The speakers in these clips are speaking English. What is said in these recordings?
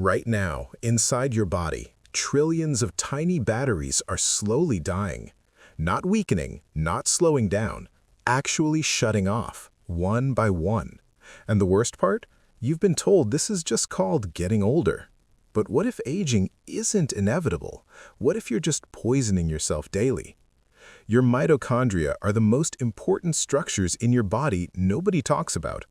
Right now, inside your body, trillions of tiny batteries are slowly dying. Not weakening, not slowing down, actually shutting off, one by one. And the worst part? You've been told this is just called getting older. But what if aging isn't inevitable? What if you're just poisoning yourself daily? Your mitochondria are the most important structures in your body nobody talks about.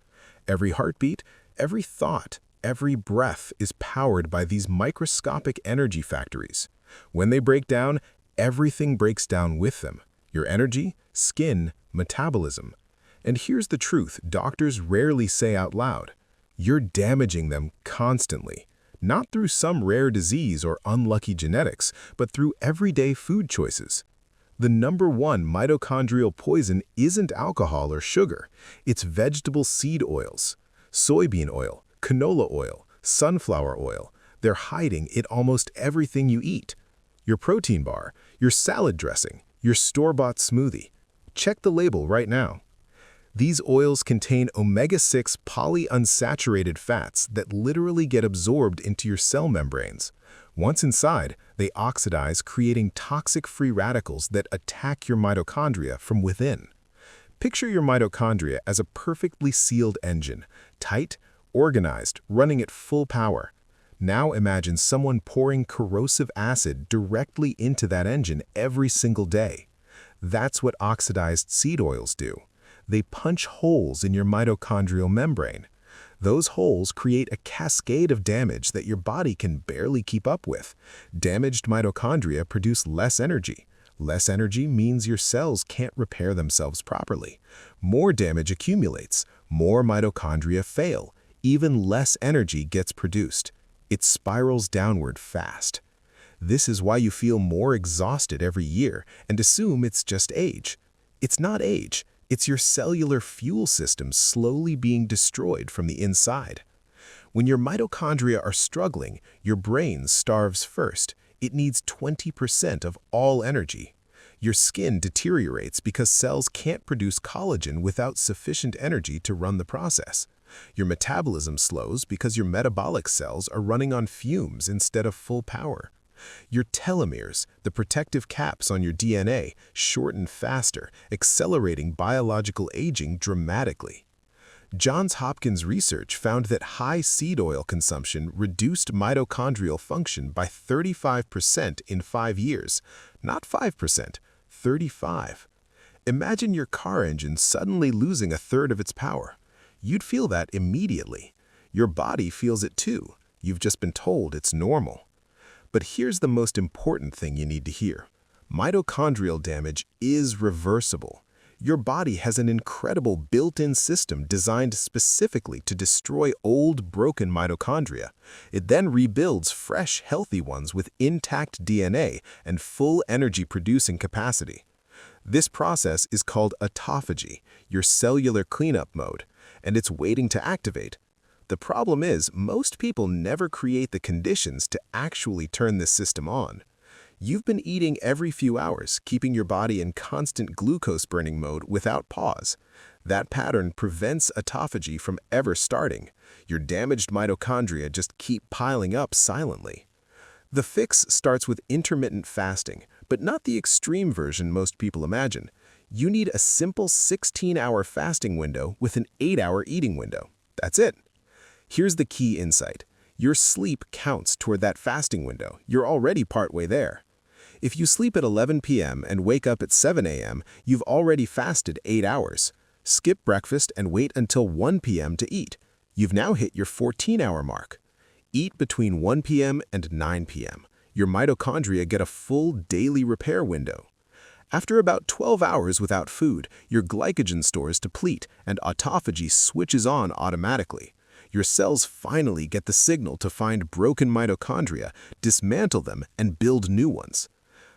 Every heartbeat, every thought, every breath is powered by these microscopic energy factories. When they break down, everything breaks down with them. Your energy, skin, metabolism. And here's the truth doctors rarely say out loud. You're damaging them constantly. Not through some rare disease or unlucky genetics, but through everyday food choices. The #1 mitochondrial poison isn't alcohol or sugar. It's vegetable seed oils. Soybean oil, canola oil, sunflower oil. They're hiding in almost everything you eat. Your protein bar, your salad dressing, your store-bought smoothie. Check the label right now. These oils contain omega-6 polyunsaturated fats that literally get absorbed into your cell membranes. Once inside, they oxidize, creating toxic free radicals that attack your mitochondria from within. Picture your mitochondria as a perfectly sealed engine, tight, organized, running at full power. Now imagine someone pouring corrosive acid directly into that engine every single day. That's what oxidized seed oils do. They punch holes in your mitochondrial membrane. Those holes create a cascade of damage that your body can barely keep up with. Damaged mitochondria produce less energy. Less energy means your cells can't repair themselves properly. More damage accumulates. More mitochondria fail. Even less energy gets produced. It spirals downward fast. This is why you feel more exhausted every year and assume it's just age. It's not age. It's your cellular fuel system slowly being destroyed from the inside. When your mitochondria are struggling, your brain starves first. It needs 20% of all energy. Your skin deteriorates because cells can't produce collagen without sufficient energy to run the process. Your metabolism slows because your metabolic cells are running on fumes instead of full power. Your telomeres, the protective caps on your DNA, shorten faster, accelerating biological aging dramatically. Johns Hopkins research found that high seed oil consumption reduced mitochondrial function by 35% in 5 years. Not 5%, 35%. Imagine your car engine suddenly losing a third of its power. You'd feel that immediately. Your body feels it too. You've just been told it's normal. But here's the most important thing you need to hear. Mitochondrial damage is reversible. Your body has an incredible built-in system designed specifically to destroy old, broken mitochondria. It then rebuilds fresh, healthy ones with intact DNA and full energy-producing capacity. This process is called autophagy, your cellular cleanup mode, and it's waiting to activate. The problem is, most people never create the conditions to actually turn this system on. You've been eating every few hours, keeping your body in constant glucose-burning mode without pause. That pattern prevents autophagy from ever starting. Your damaged mitochondria just keep piling up silently. The fix starts with intermittent fasting, but not the extreme version most people imagine. You need a simple 16-hour fasting window with an 8-hour eating window. That's it. Here's the key insight. Your sleep counts toward that fasting window. You're already partway there. If you sleep at 11 p.m. and wake up at 7 a.m., you've already fasted 8 hours. Skip breakfast and wait until 1 p.m. to eat. You've now hit your 14-hour mark. Eat between 1 p.m. and 9 p.m. Your mitochondria get a full daily repair window. After about 12 hours without food, your glycogen stores deplete and autophagy switches on automatically. Your cells finally get the signal to find broken mitochondria, dismantle them, and build new ones.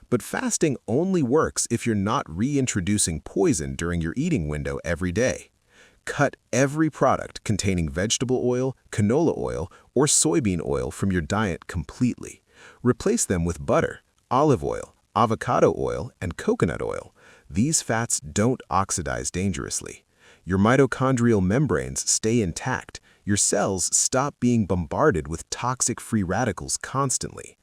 But fasting only works if you're not reintroducing poison during your eating window every day. Cut every product containing vegetable oil, canola oil, or soybean oil from your diet completely. Replace them with butter, olive oil, avocado oil, and coconut oil. These fats don't oxidize dangerously. Your mitochondrial membranes stay intact. Your cells stop being bombarded with toxic free radicals constantly.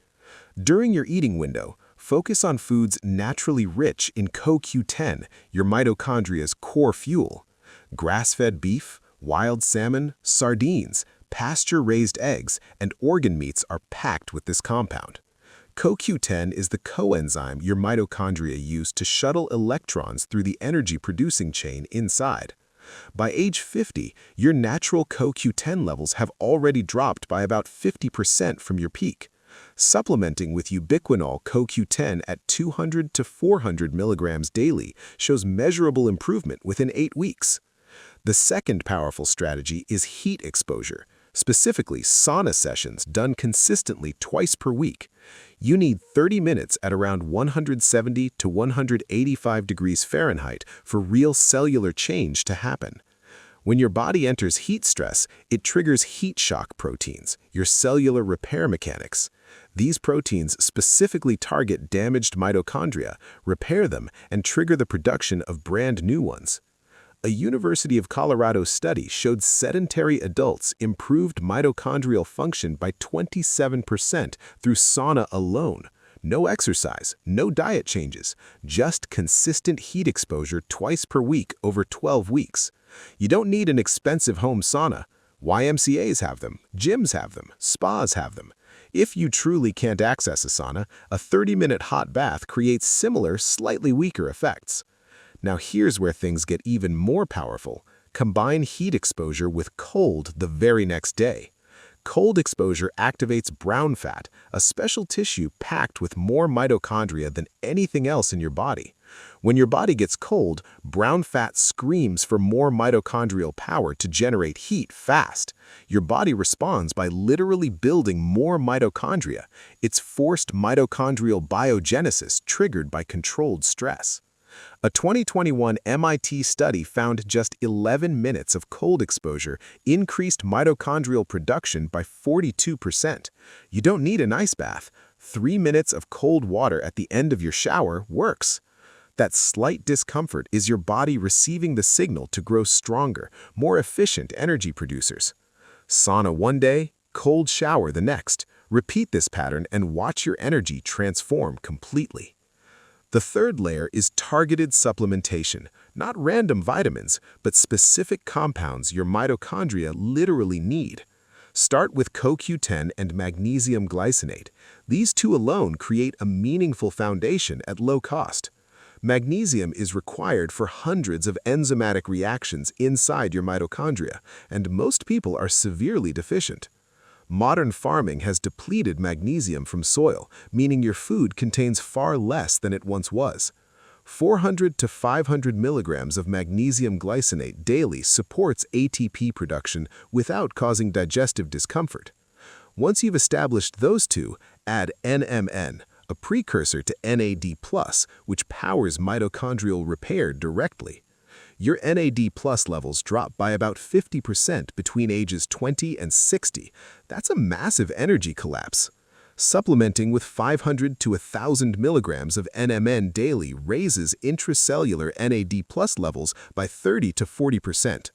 During your eating window, focus on foods naturally rich in CoQ10, your mitochondria's core fuel. Grass-fed beef, wild salmon, sardines, pasture-raised eggs, and organ meats are packed with this compound. CoQ10 is the coenzyme your mitochondria use to shuttle electrons through the energy-producing chain inside. By age 50, your natural CoQ10 levels have already dropped by about 50% from your peak. Supplementing with ubiquinol CoQ10 at 200 to 400 milligrams daily shows measurable improvement within 8 weeks. The second powerful strategy is heat exposure, specifically sauna sessions done consistently twice per week. You need 30 minutes at around 170 to 185 degrees Fahrenheit for real cellular change to happen. When your body enters heat stress, it triggers heat shock proteins, your cellular repair mechanics. These proteins specifically target damaged mitochondria, repair them, and trigger the production of brand new ones. A University of Colorado study showed sedentary adults improved mitochondrial function by 27% through sauna alone. No exercise, no diet changes, just consistent heat exposure twice per week over 12 weeks. You don't need an expensive home sauna. YMCAs have them, gyms have them, spas have them. If you truly can't access a sauna, a 30-minute hot bath creates similar, slightly weaker effects. Now here's where things get even more powerful. Combine heat exposure with cold the very next day. Cold exposure activates brown fat, a special tissue packed with more mitochondria than anything else in your body. When your body gets cold, brown fat screams for more mitochondrial power to generate heat fast. Your body responds by literally building more mitochondria. It's forced mitochondrial biogenesis triggered by controlled stress. A 2021 MIT study found just 11 minutes of cold exposure increased mitochondrial production by 42%. You don't need an ice bath. 3 minutes of cold water at the end of your shower works. That slight discomfort is your body receiving the signal to grow stronger, more efficient energy producers. Sauna one day, cold shower the next. Repeat this pattern and watch your energy transform completely. The third layer is targeted supplementation, not random vitamins, but specific compounds your mitochondria literally need. Start with CoQ10 and magnesium glycinate. These two alone create a meaningful foundation at low cost. Magnesium is required for hundreds of enzymatic reactions inside your mitochondria, and most people are severely deficient. Modern farming has depleted magnesium from soil, meaning your food contains far less than it once was. 400 to 500 milligrams of magnesium glycinate daily supports ATP production without causing digestive discomfort. Once you've established those two, add NMN, a precursor to NAD+, which powers mitochondrial repair directly. Your NAD+ levels drop by about 50% between ages 20 and 60. That's a massive energy collapse. Supplementing with 500 to 1,000 milligrams of NMN daily raises intracellular NAD+ levels by 30 to 40%.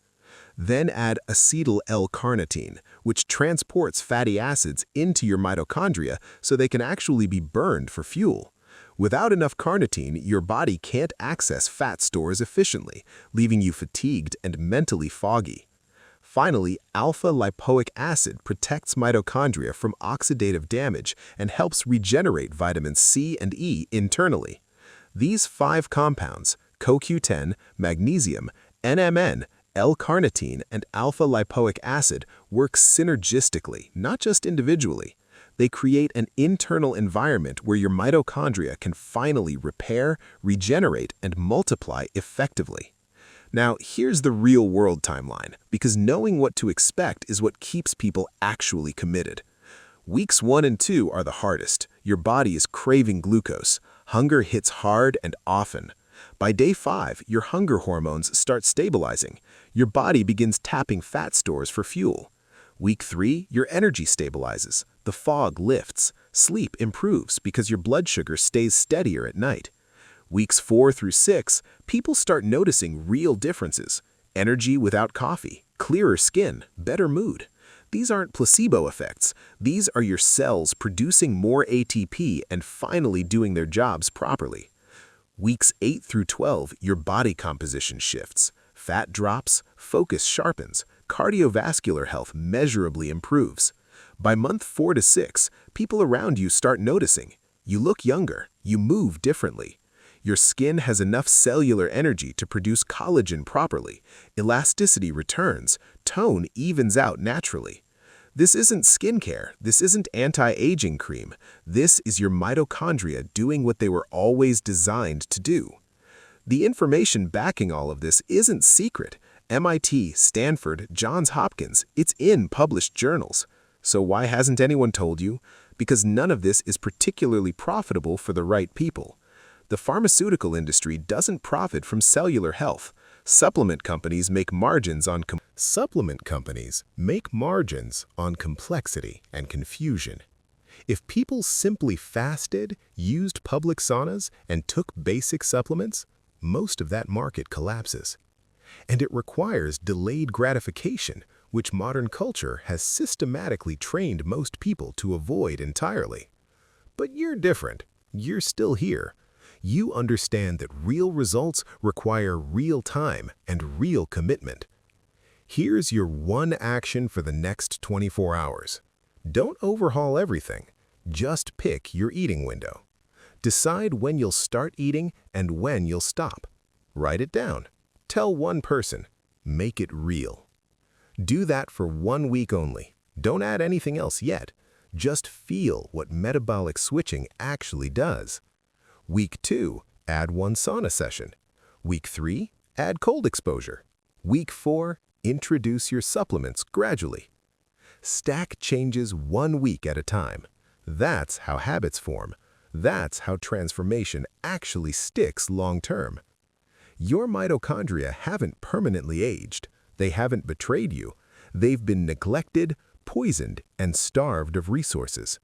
Then add acetyl L-carnitine, which transports fatty acids into your mitochondria so they can actually be burned for fuel. Without enough carnitine, your body can't access fat stores efficiently, leaving you fatigued and mentally foggy. Finally, alpha-lipoic acid protects mitochondria from oxidative damage and helps regenerate vitamins C and E internally. These 5 compounds, CoQ10, magnesium, NMN, L-carnitine, and alpha-lipoic acid, work synergistically, not just individually. They create an internal environment where your mitochondria can finally repair, regenerate, and multiply effectively. Now, here's the real-world timeline, because knowing what to expect is what keeps people actually committed. Weeks 1 and 2 are the hardest. Your body is craving glucose. Hunger hits hard and often. By day 5, your hunger hormones start stabilizing. Your body begins tapping fat stores for fuel. Week 3, your energy stabilizes. The fog lifts. Sleep improves because your blood sugar stays steadier at night. Weeks 4 through 6, people start noticing real differences. Energy without coffee, Clearer skin, better mood. These aren't placebo effects. These are your cells producing more ATP and finally doing their jobs properly. Weeks 8 through 12, your body composition shifts. Fat drops, focus sharpens, cardiovascular health measurably improves. By month 4 to 6, people around you start noticing. You look younger, you move differently. Your skin has enough cellular energy to produce collagen properly. Elasticity returns, tone evens out naturally. This isn't skincare, this isn't anti-aging cream. This is your mitochondria doing what they were always designed to do. The information backing all of this isn't secret. MIT, Stanford, Johns Hopkins, it's in published journals. So why hasn't anyone told you? Because none of this is particularly profitable for the right people. The pharmaceutical industry doesn't profit from cellular health. Supplement companies make margins on complexity and confusion. If people simply fasted, used public saunas, and took basic supplements, most of that market collapses. And it requires delayed gratification, which modern culture has systematically trained most people to avoid entirely. But you're different. You're still here. You understand that real results require real time and real commitment. Here's your one action for the next 24 hours. Don't overhaul everything. Just pick your eating window. Decide when you'll start eating and when you'll stop. Write it down. Tell one person. Make it real. Do that for 1 week only. Don't add anything else yet. Just feel what metabolic switching actually does. Week 2, add 1 sauna session. Week 3, add cold exposure. Week 4, introduce your supplements gradually. Stack changes 1 week at a time. That's how habits form. That's how transformation actually sticks long-term. Your mitochondria haven't permanently aged. They haven't betrayed you. They've been neglected, poisoned, and starved of resources.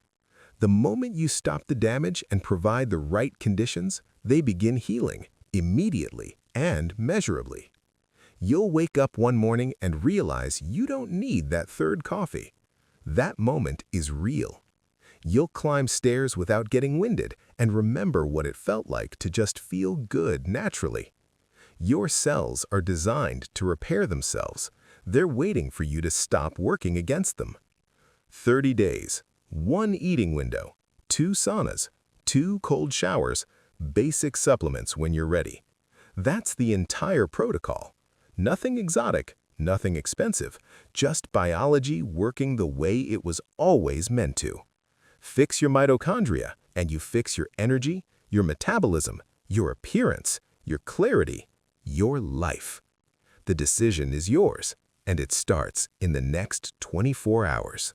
The moment you stop the damage and provide the right conditions, they begin healing, immediately and measurably. You'll wake up one morning and realize you don't need that third coffee. That moment is real. You'll climb stairs without getting winded and remember what it felt like to just feel good naturally. Your cells are designed to repair themselves. They're waiting for you to stop working against them. 30 days. 1 eating window, 2 saunas, 2 cold showers, basic supplements when you're ready. That's the entire protocol. Nothing exotic, nothing expensive, just biology working the way it was always meant to. Fix your mitochondria, and you fix your energy, your metabolism, your appearance, your clarity, your life. The decision is yours, and it starts in the next 24 hours.